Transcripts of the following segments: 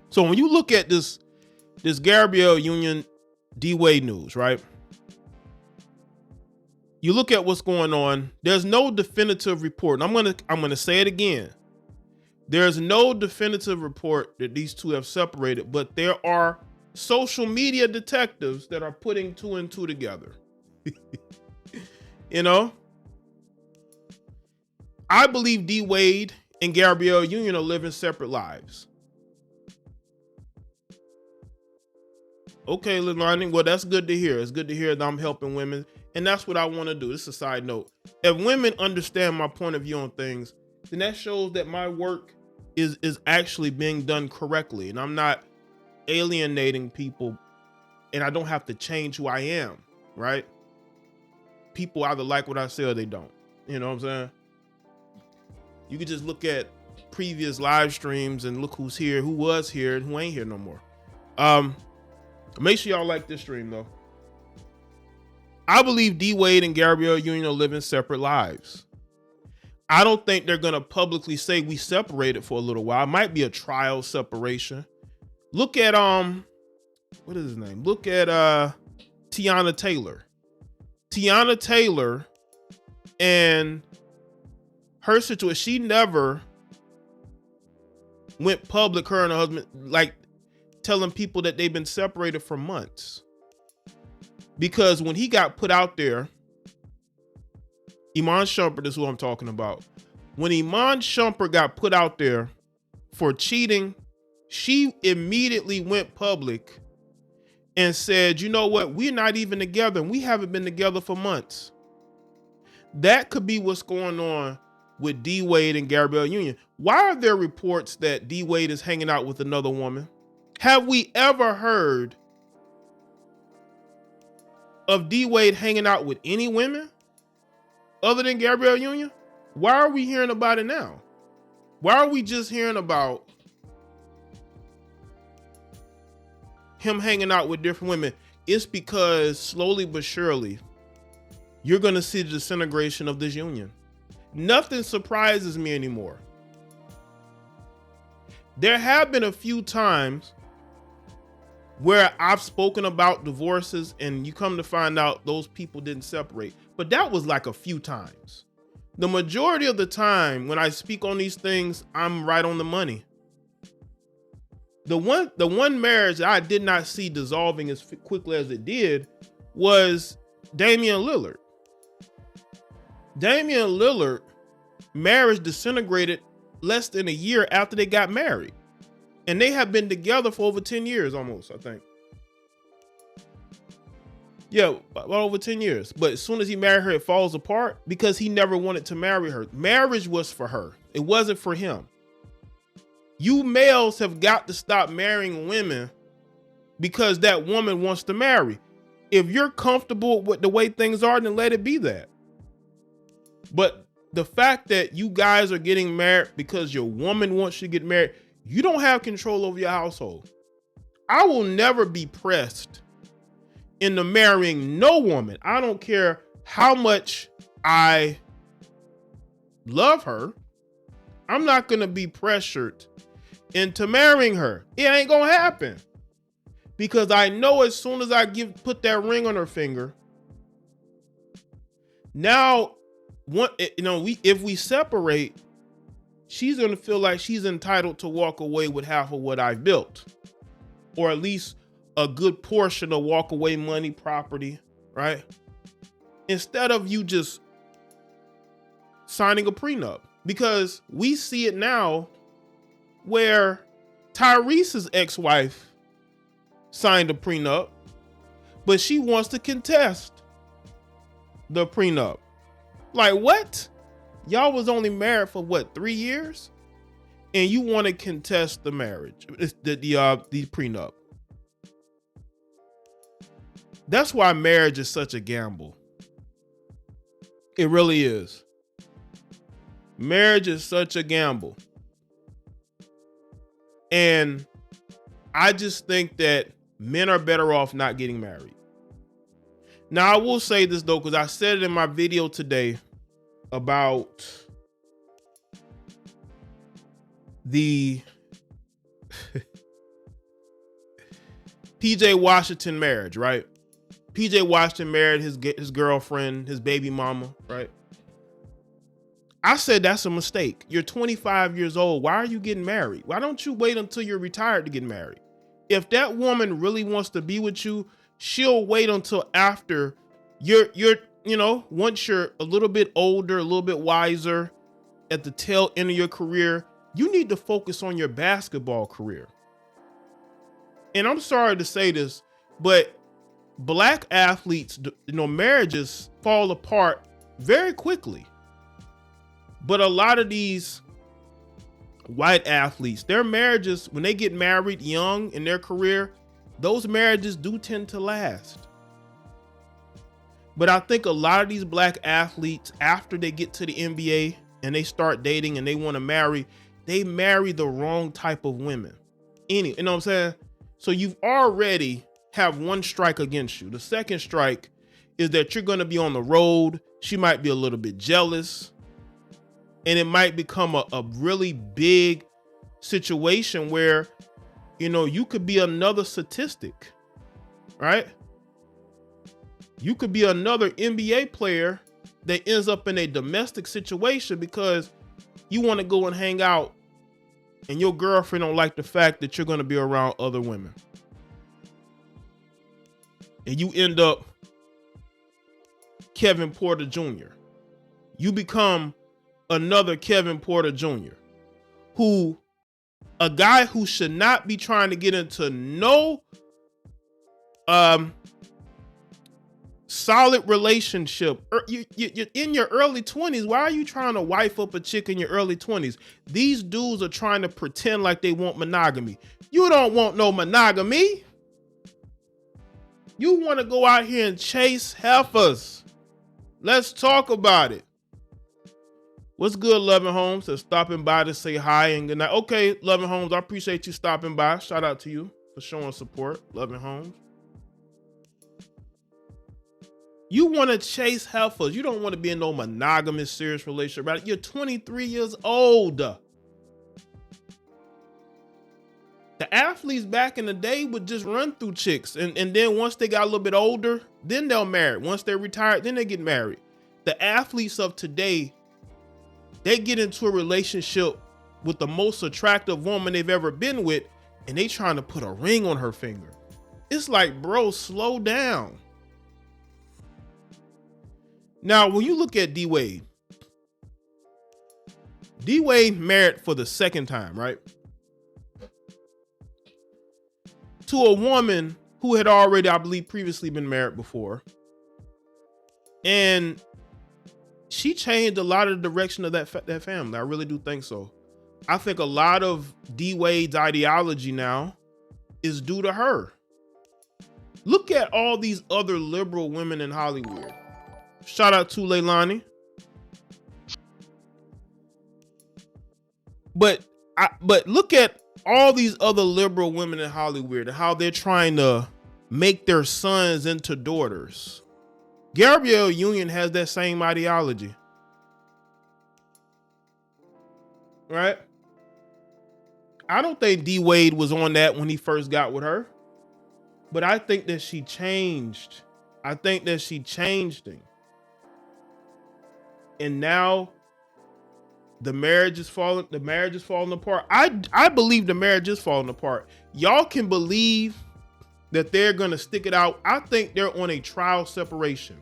So when you look at this Gabrielle Union Dwyane news, right? You look at what's going on. There's no definitive report. And I'm gonna say it again. There's no definitive report that these two have separated, but there are social media detectives that are putting two and two together. You know, I believe D Wade and Gabrielle Union are living separate lives. Okay, Livestreams. Well, that's good to hear. It's good to hear that I'm helping women, and that's what I want to do. This is a side note. If women understand my point of view on things, then that shows that my work is actually being done correctly, and I'm not alienating people, and I don't have to change who I am, right? People either like what I say or they don't. You know what I'm saying? You could just look at previous live streams and look who's here, who was here, and who ain't here no more. Make sure y'all like this stream though. I believe D Wade and Gabrielle Union are living separate lives. I don't think they're gonna publicly say we separated for a little while. It might be a trial separation. Look at what is his name? Look at Tiana Taylor. Tiana Taylor and her situation, she never went public, her and her husband, like telling people that they've been separated for months. Because when he got put out there, Iman Shumpert is who I'm talking about. When Iman Shumpert got put out there for cheating, she immediately went public and said, you know what? We're not even together, and we haven't been together for months. That could be what's going on with D Wade and Gabrielle Union. Why are there reports that D Wade is hanging out with another woman? Have we ever heard of D Wade hanging out with any women other than Gabrielle Union? Why are we hearing about it now? Why are we just hearing about him hanging out with different women? It's because slowly but surely, you're going to see the disintegration of this union. Nothing surprises me anymore. There have been a few times where I've spoken about divorces and you come to find out those people didn't separate, but that was like a few times. The majority of the time when I speak on these things, I'm right on the money. The one marriage I did not see dissolving as quickly as it did was Damian Lillard. Damian Lillard marriage disintegrated less than a year after they got married. And they have been together for over 10 years almost, I think. Yeah, about over 10 years. But as soon as he married her, it falls apart because he never wanted to marry her. Marriage was for her. It wasn't for him. You males have got to stop marrying women because that woman wants to marry. If you're comfortable with the way things are, then let it be that. But the fact that you guys are getting married because your woman wants you to get married, you don't have control over your household. I will never be pressed into marrying no woman. I don't care how much I love her. I'm not going to be pressured into marrying her. It ain't going to happen. Because I know as soon as I put that ring on her finger, now, if we separate, she's going to feel like she's entitled to walk away with half of what I've built, or at least a good portion of walk away money, property, right? Instead of you just signing a prenup, because we see it now where Tyrese's ex-wife signed a prenup, but she wants to contest the prenup. Like, what? Y'all was only married for what, 3 years? And you want to contest the marriage, the prenup. That's why marriage is such a gamble. It really is. Marriage is such a gamble. And I just think that men are better off not getting married. Now, I will say this though, because I said it in my video today about the PJ Washington marriage, right? PJ Washington married his girlfriend, his baby mama, right? I said that's a mistake. You're 25 years old. Why are you getting married? Why don't you wait until you're retired to get married? If that woman really wants to be with you, she'll wait until after you're once you're a little bit older, a little bit wiser, at the tail end of your career. You need to focus on your basketball career. And I'm sorry to say this, but black athletes, marriages fall apart very quickly. But a lot of these white athletes, their marriages, when they get married young in their career, those marriages do tend to last. But I think a lot of these black athletes, after they get to the NBA and they start dating and they want to marry, they marry the wrong type of women. You know what I'm saying? So you've already have one strike against you. The second strike is that you're going to be on the road. She might be a little bit jealous. And it might become a really big situation where, you could be another statistic, right? You could be another NBA player that ends up in a domestic situation because you want to go and hang out and your girlfriend don't like the fact that you're going to be around other women. And you end up Kevin Porter Jr. You become another Kevin Porter Jr. A guy who should not be trying to get into no solid relationship. You're in your early 20s. Why are you trying to wife up a chick in your early 20s? These dudes are trying to pretend like they want monogamy. You don't want no monogamy. You want to go out here and chase heifers. Let's talk about it. What's good, Loving Homes? Says stopping by to say hi and good night. Okay, Loving Homes, I appreciate you stopping by. Shout out to you for showing support, Loving Homes. You want to chase heifers. You don't want to be in no monogamous, serious relationship, right? You're 23 years old. The athletes back in the day would just run through chicks. And then once they got a little bit older, then they'll marry. Once they're retired, then they get married. The athletes of today, they get into a relationship with the most attractive woman they've ever been with, and they trying to put a ring on her finger. It's like, bro, slow down. Now, when you look at D-Wade married for the second time, right? To a woman who had already, I believe, previously been married before. And she changed a lot of the direction of that family. I really do think so. I think a lot of D-Wade's ideology now is due to her. Look at all these other liberal women in Hollywood. Shout out to Leilani. But look at all these other liberal women in Hollywood and how they're trying to make their sons into daughters. Gabrielle Union has that same ideology. Right? I don't think D-Wade was on that when he first got with her. But I think that she changed. I think that she changed things. And now the marriage is falling apart. I believe the marriage is falling apart. Y'all can believe that they're going to stick it out. I think they're on a trial separation.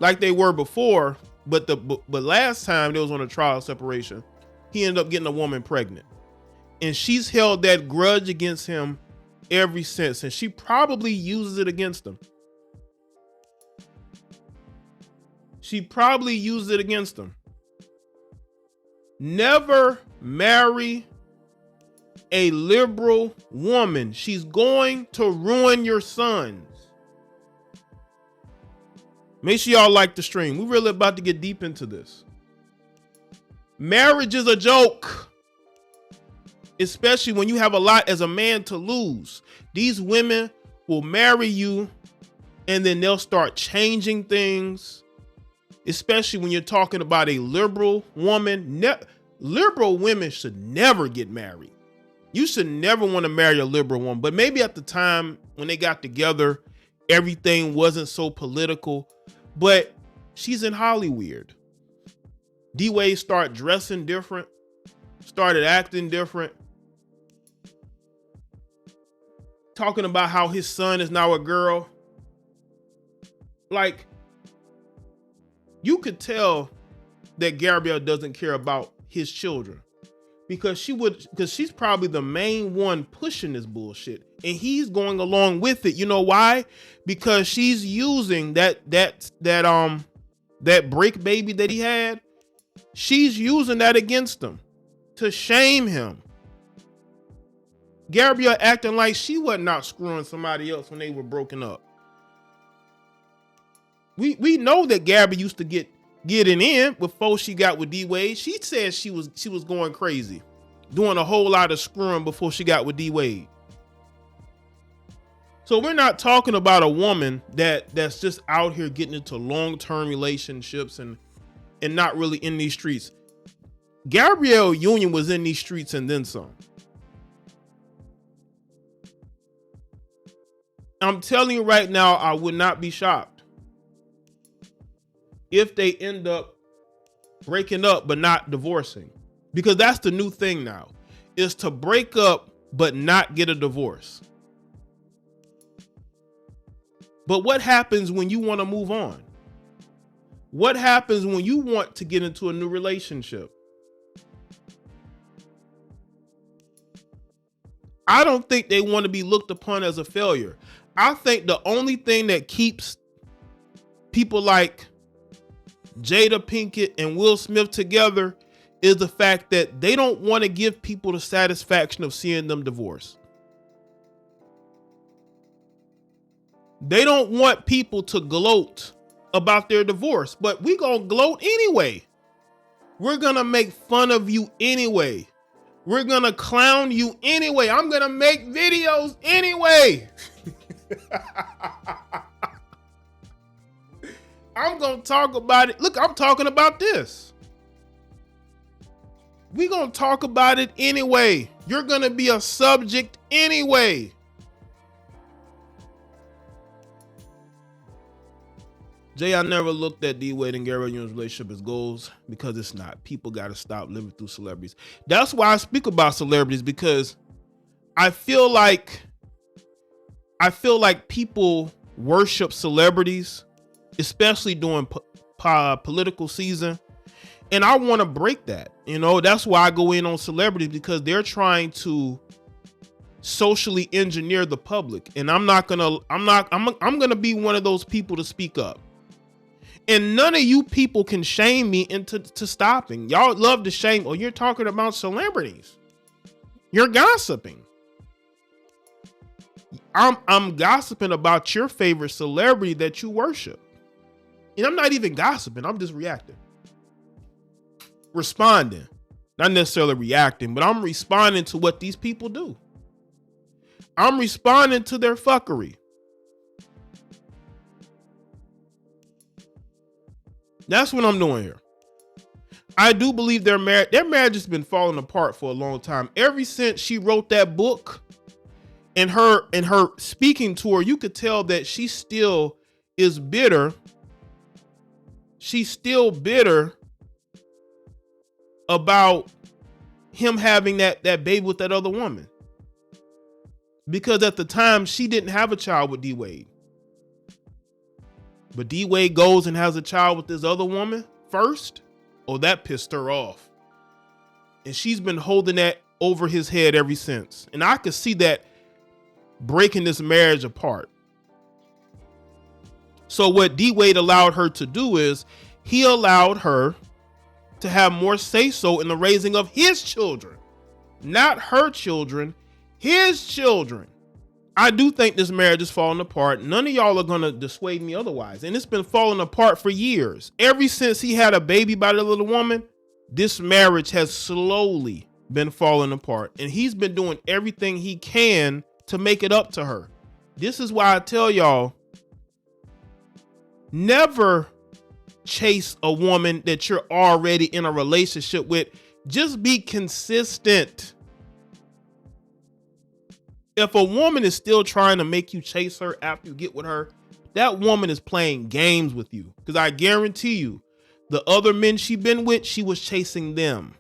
Like they were before, but last time they was on a trial separation, he ended up getting a woman pregnant. And she's held that grudge against him ever since. And she probably uses it against him. Never marry a liberal woman. She's going to ruin your sons. Make sure y'all like the stream. We're really about to get deep into this. Marriage is a joke, especially when you have a lot as a man to lose. These women will marry you and then they'll start changing things, especially when you're talking about a liberal woman. Liberal women should never get married. You should never want to marry a liberal woman. But maybe at the time when they got together, everything wasn't so political. But she's in Hollywood. Dwyane started dressing different, started acting different, talking about how his son is now a girl. Like, you could tell that Gabrielle doesn't care about his children because she's probably the main one pushing this bullshit, and he's going along with it. You know why? Because she's using that break baby that he had. She's using that against him to shame him. Gabrielle acting like she was not screwing somebody else when they were broken up. We know that Gabby used to get it in before she got with D-Wade. She said she was going crazy, doing a whole lot of screwing before she got with D-Wade. So we're not talking about a woman that's just out here getting into long-term relationships and not really in these streets. Gabrielle Union was in these streets and then some. I'm telling you right now, I would not be shocked if they end up breaking up but not divorcing, because that's the new thing now, is to break up but not get a divorce. But what happens when you want to move on? What happens when you want to get into a new relationship? I don't think they want to be looked upon as a failure. I think the only thing that keeps people like Jada Pinkett and Will Smith together is the fact that they don't want to give people the satisfaction of seeing them divorced. They don't want people to gloat about their divorce, but we gonna gloat anyway. We're gonna make fun of you anyway. We're gonna clown you anyway. I'm gonna make videos anyway. I'm gonna talk about it. Look, I'm talking about this. We're gonna talk about it anyway. You're gonna be a subject anyway. Jay, I never looked at D-Wade and Gabrielle Union's relationship as goals, because it's not. People got to stop living through celebrities. That's why I speak about celebrities, because I feel like people worship celebrities, especially during political season. And I want to break that. You know, that's why I go in on celebrities, because they're trying to socially engineer the public. And I'm going to be one of those people to speak up. And none of you people can shame me into stopping. Y'all love to shame. Oh, you're talking about celebrities. You're gossiping. I'm gossiping about your favorite celebrity that you worship. And I'm not even gossiping. I'm just reacting. Responding. Not necessarily reacting, but I'm responding to what these people do. I'm responding to their fuckery. That's what I'm doing here. I do believe their marriage has been falling apart for a long time. Ever since she wrote that book, and her speaking tour, you could tell that she still is bitter. She's still bitter about him having that baby with that other woman. Because at the time, she didn't have a child with D-Wade. But D-Wade goes and has a child with this other woman first. Oh, that pissed her off. And she's been holding that over his head ever since. And I could see that breaking this marriage apart. So what D-Wade allowed her to do is he allowed her to have more say-so in the raising of his children. Not her children, his children. I do think this marriage is falling apart. None of y'all are going to dissuade me otherwise. And it's been falling apart for years. Ever since he had a baby by the little woman, this marriage has slowly been falling apart. And he's been doing everything he can to make it up to her. This is why I tell y'all, never chase a woman that you're already in a relationship with. Just be consistent. If a woman is still trying to make you chase her after you get with her, that woman is playing games with you. Because I guarantee you, the other men she been with, she was chasing them.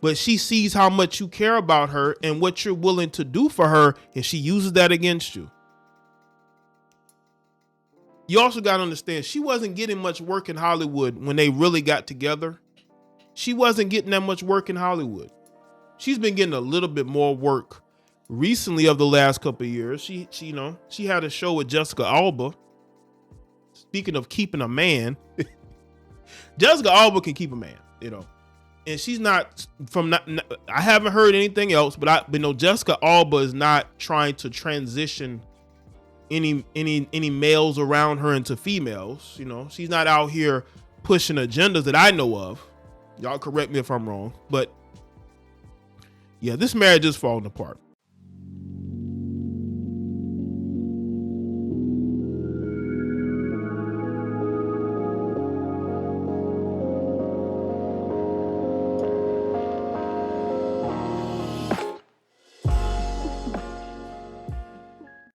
But she sees how much you care about her and what you're willing to do for her, and she uses that against you. You also got to understand, she wasn't getting much work in Hollywood when they really got together. She wasn't getting that much work in Hollywood. She's been getting a little bit more work recently of the last couple of years. She had a show with Jessica Alba. Speaking of keeping a man, Jessica Alba can keep a man, and she's not I haven't heard anything else, but Jessica Alba is not trying to transition any males around her into females. She's not out here pushing agendas that I know of. Y'all correct me if I'm wrong, but yeah, this marriage is falling apart.